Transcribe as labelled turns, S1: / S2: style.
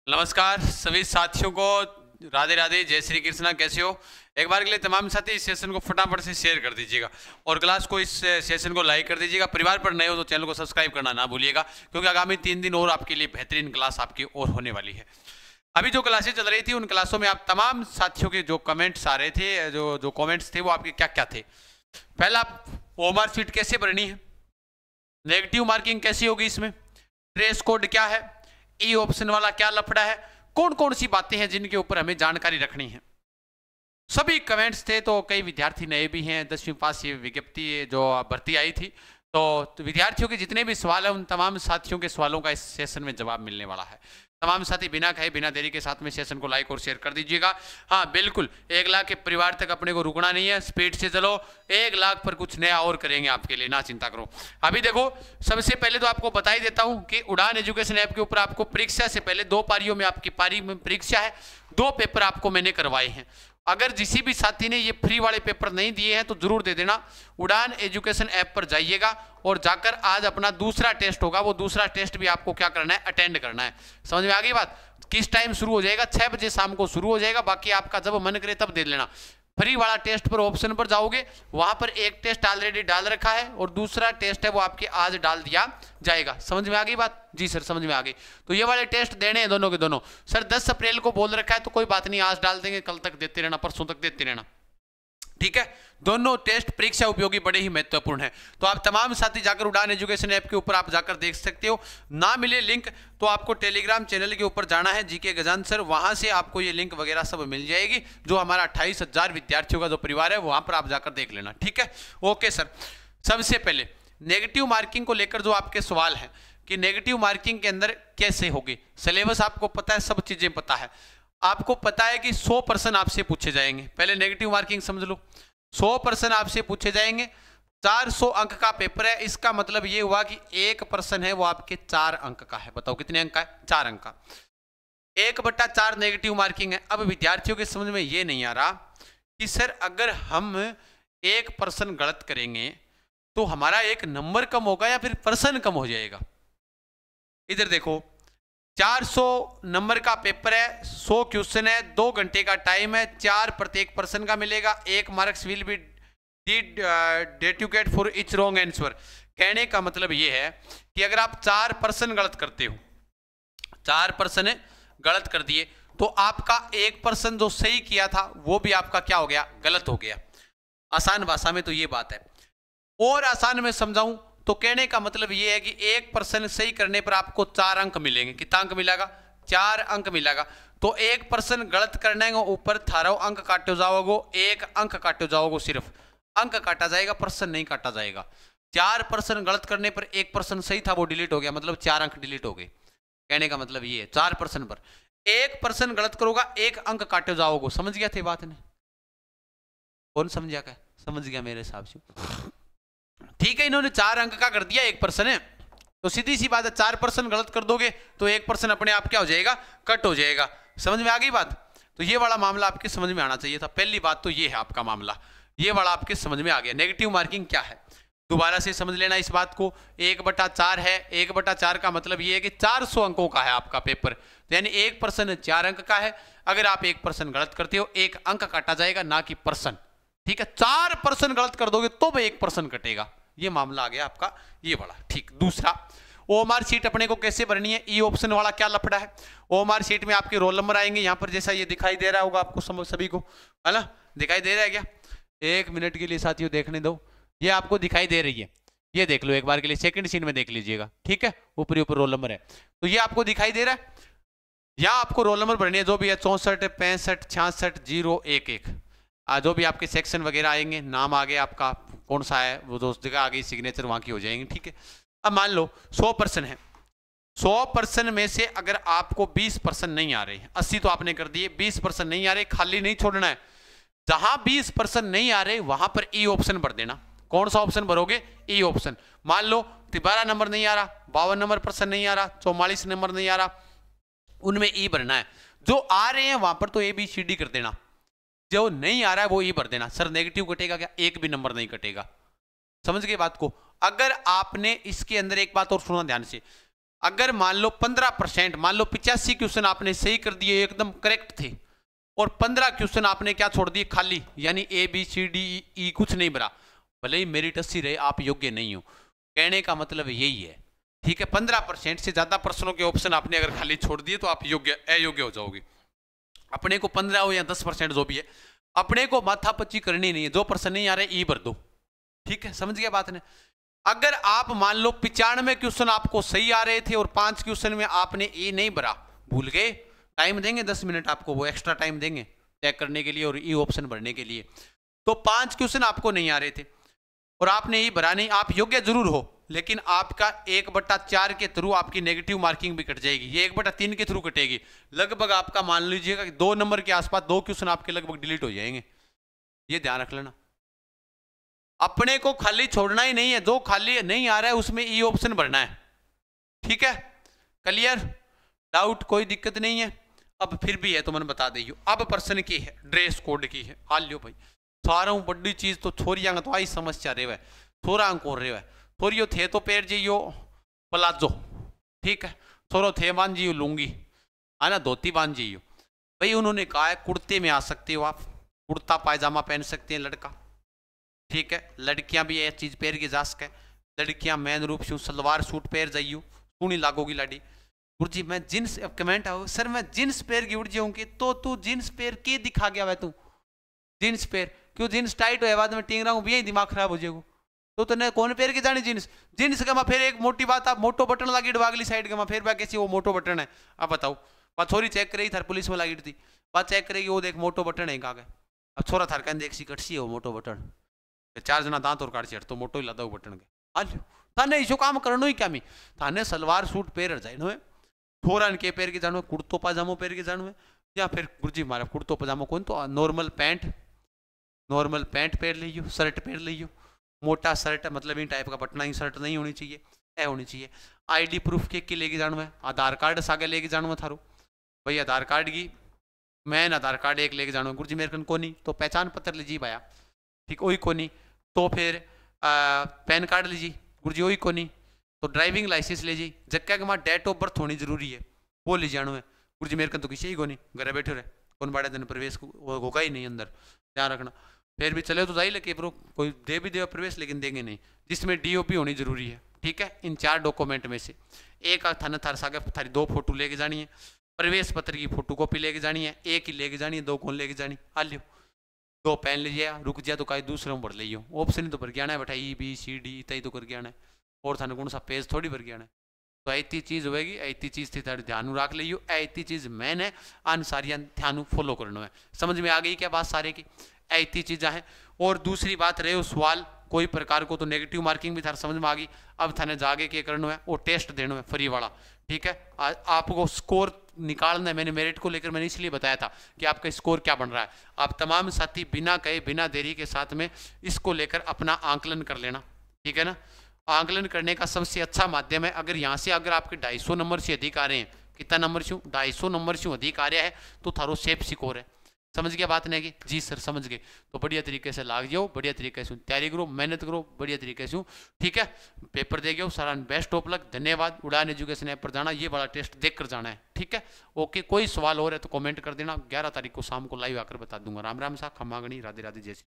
S1: नमस्कार सभी साथियों को। राधे राधे, जय श्री कृष्णा। कैसे हो? एक बार के लिए तमाम साथी इस सेशन को फटाफट से शेयर कर दीजिएगा और क्लास को, इस सेशन को लाइक कर दीजिएगा। परिवार पर नए हो तो चैनल को सब्सक्राइब करना ना भूलिएगा, क्योंकि आगामी 3 दिन और आपके लिए बेहतरीन क्लास आपकी और होने वाली है। अभी जो क्लासेस चल रही थी उन क्लासों में आप तमाम साथियों के जो कमेंट्स आ रहे थे, जो कॉमेंट्स थे वो आपके क्या क्या थे। पहला, ओमआर शीट कैसे भरनी है, नेगेटिव मार्किंग कैसी होगी, इसमें ट्रेस कोड क्या है, ई ऑप्शन वाला क्या लफड़ा है, कौन कौन सी बातें हैं जिनके ऊपर हमें जानकारी रखनी है। सभी कमेंट्स थे। तो कई विद्यार्थी नए भी हैं, 10वीं पास ये विज्ञप्ति जो भर्ती आई थी, तो विद्यार्थियों के जितने भी सवाल हैं उन तमाम साथियों के सवालों का इस सेशन में जवाब मिलने वाला है। तमाम साथी बिना कहे बिना देरी के साथ में सेशन को लाइक और शेयर कर दीजिएगा। हाँ बिल्कुल, 1 लाख के परिवार तक अपने को रुकना नहीं है, स्पीड से चलो। 1 लाख पर कुछ नया और करेंगे आपके लिए, ना चिंता करो। अभी देखो, सबसे पहले तो आपको बता ही देता हूं कि उड़ान एजुकेशन ऐप के ऊपर आपको परीक्षा से पहले 2 पारियों में आपकी पारी में परीक्षा है। 2 पेपर आपको मैंने करवाए हैं। अगर किसी भी साथी ने ये फ्री वाले पेपर नहीं दिए हैं तो जरूर दे देना। उड़ान एजुकेशन ऐप पर जाइएगा और जाकर आज अपना दूसरा टेस्ट होगा, वो दूसरा टेस्ट भी आपको क्या करना है, अटेंड करना है। समझ में आ गई बात? किस टाइम शुरू हो जाएगा? 6 बजे शाम को शुरू हो जाएगा। बाकी आपका जब मन करे तब दे लेना। फ्री वाला टेस्ट पर ऑप्शन पर जाओगे, वहां पर एक टेस्ट ऑलरेडी डाल रखा है और दूसरा टेस्ट है वो आपके आज डाल दिया जाएगा। समझ में आ गई बात? जी सर समझ में आ गई। तो ये वाले टेस्ट देने हैं दोनों के दोनों। सर 10 अप्रैल को बोल रखा है तो कोई बात नहीं, आज डाल देंगे, कल तक देते रहना, परसों तक देते रहना, ठीक है। दोनों टेस्ट परीक्षा उपयोगी बड़े ही महत्वपूर्ण है। तो आप तमाम साथी जाकर उड़ान एजुकेशन ऐप के ऊपर आप जाकर देख सकते हो। ना मिले लिंक तो आपको टेलीग्राम चैनल के ऊपर जाना है, जीके गजान सर, वहां से आपको ये लिंक वगैरह सब मिल जाएगी। जो हमारा 28,000 विद्यार्थियों का जो परिवार है वहां पर आप जाकर देख लेना, ठीक है। ओके सर, सबसे पहले नेगेटिव मार्किंग को लेकर जो आपके सवाल है कि नेगेटिव मार्किंग के अंदर कैसे होगी, सिलेबस आपको पता है, सब चीजें पता है। आपको पता है कि 100% आपसे पूछे जाएंगे। पहले नेगेटिव मार्किंग समझ लो। 100% आपसे पूछे जाएंगे। 400 अंक का पेपर है, इसका मतलब ये हुआ कि 1% है वो आपके 4 अंक का है। बताओ कितने अंक का है? 4 अंक का। 1/4 नेगेटिव मार्किंग है। अब विद्यार्थियों के समझ में ये नहीं आ रहा कि सर अगर हम 1% गलत करेंगे तो हमारा एक नंबर कम होगा या फिर पर्सन कम हो जाएगा। इधर देखो, 400 नंबर का पेपर है, 100 क्वेश्चन है, 2 घंटे का टाइम है, 4 प्रत्येक पर्सन का मिलेगा, 1 marks will be dedicate for each wrong answer. कहने का मतलब ये है कि अगर आप 4% गलत करते हो, 4% गलत कर दिए, तो आपका 1% जो सही किया था वो भी आपका क्या हो गया? गलत हो गया। आसान भाषा में तो ये बात है। और आसान में समझाऊं तो कहने का मतलब यह है कि 1% सही करने पर आपको 4 अंक मिलेंगे। कितना अंक मिलेगा? 4 अंक मिलेगा। तो 1% गलत करने के ऊपर थारो अंक काटे जाओगे, 1 अंक काटे जाओगे, सिर्फ अंक काटा जाएगा, पर्सन नहीं काटा जाएगा। 4% गलत करने पर 1% सही था वो डिलीट हो गया, मतलब 4 अंक डिलीट हो गए। कहने का मतलब ये है 4% पर 1% गलत करोगा, 1 अंक काटे जाओगे। समझ गया थे बात ने? कौन समझा? क्या समझ गया मेरे हिसाब से? ठीक है, इन्होंने 4 अंक का कर दिया, 1% है तो सीधी सी बात है 4% गलत कर दोगे तो 1% अपने आप क्या हो जाएगा? कट हो जाएगा। समझ में आ गई बात? तो ये वाला मामला आपके समझ में आना चाहिए था। पहली बात तो ये है आपका मामला, ये वाला आपके समझ में आ गया। नेगेटिव मार्किंग क्या है दोबारा से समझ लेना इस बात को। 1/4 है, 1/4 का मतलब ये है कि 400 अंकों का है आपका पेपर, तो यानी 1% 4 अंक का है। अगर आप 1% गलत करते हो, 1 अंक काटा जाएगा, ना कि पर्सन, ठीक है। 4% गलत कर दोगे तो भी 1% कटेगा। ये मामला आ गया आपका ये वाला, ठीक। दूसरा, ओएमआर शीट अपने को कैसे भरनी है, ई ऑप्शन वाला क्या लफड़ा है। ओएमआर शीट में आपके रोल नंबर आएंगे, यहां पर जैसा ये दिखाई दे रहा होगा आपको सभी को, है ना? दिखाई दे रहा है क्या? 1 मिनट के लिए साथियों देखने दो, ये आपको दिखाई दे रही है, ये देख लो एक बार के लिए, सेकंड सीन में देख लीजिएगा, ठीक है। ऊपर ऊपर रोल नंबर है, तो ये आपको दिखाई दे रहा है। यहां आपको रोल नंबर भरनी है, जो भी है 64 65 66 011। जो भी आपके सेक्शन वगैरह आएंगे, नाम आ गया आपका, कौन सा है वो दोस्त जगह आ गई, सिग्नेचर वहां की हो जाएंगी, ठीक है। अब मान लो 100% है, 100% में से अगर आपको 20% नहीं आ रहे, 80 तो आपने कर दिए, 20% नहीं आ रहे, खाली नहीं छोड़ना है। जहां 20% नहीं आ रहे वहां पर ई ऑप्शन भर देना। कौन सा ऑप्शन भरोगे? E option. मान लो 12 नंबर नहीं आ रहा, 52 नंबर पर्सन नहीं आ रहा, 44 नंबर नहीं आ रहा, उनमें ई भरना है। जो आ रहे हैं वहां पर तो ABCD कर देना, जो नहीं आ रहा है वो ई भर देना। सर नेगेटिव कटेगा क्या? एक भी नंबर नहीं कटेगा। समझ गए बात को? अगर आपने इसके अंदर एक बात और सुना ध्यान से, अगर मान लो 15%, मान लो 85 क्वेश्चन आपने सही कर दिए, एकदम करेक्ट थे, और 15 क्वेश्चन आपने क्या छोड़ दिए, खाली, यानी A B C D E कुछ नहीं भरा, भले ही मेरिट 80 रहे, आप योग्य नहीं हो। कहने का मतलब यही है, ठीक है। 15% से ज्यादा प्रश्नों के ऑप्शन आपने अगर खाली छोड़ दिए तो आप अयोग्य हो जाओगे। अपने को 15 हो या 10% जो भी है, अपने को माथापच्ची करनी नहीं है। जो प्रश्न नहीं आ रहे ई भर दो, ठीक है, समझ गया बात ने। अगर आप मान लो 95 क्वेश्चन आपको सही आ रहे थे और 5 क्वेश्चन में आपने ए नहीं भरा, भूल गए, टाइम देंगे 10 मिनट आपको, वो एक्स्ट्रा टाइम देंगे चेक करने के लिए और ई ऑप्शन भरने के लिए। तो 5 क्वेश्चन आपको नहीं आ रहे थे और आपने ई भरा नहीं, आप योग्य जरूर हो, लेकिन आपका 1/4 के थ्रू आपकी नेगेटिव मार्किंग भी कट जाएगी, ये 1/3 के थ्रू कटेगी। लगभग आपका मान लीजिएगा कि 2 नंबर के आसपास 2 क्वेश्चन आपके लगभग डिलीट हो जाएंगे, ये ध्यान रख लेना। अपने को खाली छोड़ना ही नहीं है, जो खाली नहीं आ रहा है उसमें ई ऑप्शन भरना है, ठीक है। क्लियर, डाउट, कोई दिक्कत नहीं है। अब फिर भी है तो मैंने बता दी। अब प्रश्न की है, ड्रेस कोड की है, हाल लो भाई। सारा बड़ी चीज तो छोरिया तो आई समस्या रहे, छोरा को रहे है, छोरियो थे तो पैर जियो प्लाजो, ठीक है, छोरो थे बांध जियो लूंगी, है ना, धोती बांध जियो। भाई उन्होंने कहा है कुर्ते में आ सकते हो आप, कुर्ता पायजामा पहन सकते हैं लड़का, ठीक है। लड़कियां भी ये चीज पहन के जा सके, लड़कियां मैन रूप से सलवार सूट पहन जाइयो, सुनी लागोगी लाडी। गुरुजी मैं जींस, कमेंट आओ सर मैं जींस पहन के उड़ जाऊंगी, तो तू जींस पहन के दिखा गया वह, तू जींस पहन क्यों, जींस टाइट हो बाद में टिंग रहा हूँ भी, दिमाग खराब हो जाएगा। तो तने कौन पहन के जानी जींस, जींस का फिर एक मोटी बात, आप मोटो बटन लगी डवागली साइड का फिर बाकी कैसी वो मोटो बटन है, आप बताओ। बात छोरी चेक करेगी थार पुलिस में लगी थी, बात चेक करेगी वो देख मोटो बटन है का, अब छोरा थार कहने देख सी कटसी है वो मोटो बटन, 4 जना दांत और काट चढ़ तो मोटो ही लादा बटन के, हाल थाने इशो काम करनो ही क्या मी, थाने सलवार सूट पहन जाए नो, थोड़ा के पैर के जानो, कुर्तो पाजामो पैर के जानो, या फिर गुरुजी मारा कुर्तो पजामो कौन तो नॉर्मल पैंट पहन लीजिए, शर्ट पहन लीजिए, मोटा शर्ट मतलब इन टाइप का बटना ही शर्ट नहीं होनी चाहिए, ए होनी चाहिए। आईडी प्रूफ के लेके जानो है, आधार कार्ड सागे लेके जानो है थारो, भाई आधार कार्ड की मैन आधार कार्ड एक लेके जानो, गुरुजी मेरे को नहीं तो पहचान पत्र लीजिए भाया, ठीक वही को नहीं तो फिर पैन कार्ड लीजिए, गुरुजी वही को नहीं तो ड्राइविंग लाइसेंस लीजिए, जक्का के माँ डेट ऑफ बर्थ होनी जरूरी है, वो ले जानो है। गुरुजी मेरे को तो किसी ही को नहीं, घर बैठे रहे, कौन बड़े दिन प्रवेश होगा ही नहीं अंदर, ध्यान रखना। फिर भी चले तो जाइए, लेकिन ब्रो कोई दे भी दे प्रवेश, लेकिन देंगे नहीं, जिसमें डीओपी होनी जरूरी है, ठीक है। इन 4 डॉक्यूमेंट में से एक थाने थार सागे थारी 2 फोटो लेके जानी है, प्रवेश पत्र की फोटो कॉपी लेके जानी है, एक ही लेके जानी है, 2 कौन लेके जानी, आ लियो 2 पेन लीजिए, रुक जाए तो कहीं दूसरे में भर लियो, ऑप्शन ही तो भर के आना है बेटा, ई बी सी डी इतना ही तो करके आना है, और थाने कौन सा पेज थोड़ी भर के आना है। तो ऐसी चीज होगी, ऐसी चीज थी थारी ध्यान रख लियो, ऐसी चीज मैंने आन सारिया ध्यान फॉलो करना है। समझ में आ गई क्या बात सारे की, ऐसी चीज़ें हैं। और दूसरी बात रहे सवाल कोई प्रकार को तो नेगेटिव मार्किंग भी थार समझ में आ गई। अब थाने जागे के करना है वो टेस्ट देना है फ्री वाला, ठीक है। आपको स्कोर निकालना है, मैंने मेरिट को लेकर मैंने इसलिए बताया था कि आपका स्कोर क्या बन रहा है। आप तमाम साथी बिना कहे बिना देरी के साथ में इसको लेकर अपना आंकलन कर लेना, ठीक है ना। आंकलन करने का सबसे अच्छा माध्यम है, अगर यहाँ से अगर आपके 250 नंबर से अधिक आ रहे हैं, कितना नंबर से 250 नंबर से अधिक आ रहा है तो थारो सेफ स्कोर है। समझ गया बात नहीं की, जी सर समझ गए, तो बढ़िया तरीके से लाग जाओ, बढ़िया तरीके से तैयारी करो, मेहनत करो बढ़िया तरीके से, ठीक है। पेपर दे गए सारा बेस्ट ऑफ लक, धन्यवाद। उड़ान एजुकेशन ऐप पर जाना, ये वाला टेस्ट देख कर जाना है, ठीक है। ओके, कोई सवाल और है तो कमेंट कर देना, 11 तारीख को शाम को लाइव आकर बता दूंगा। राम राम सा, खम्मा गणी, राधे राधे, जय श्री।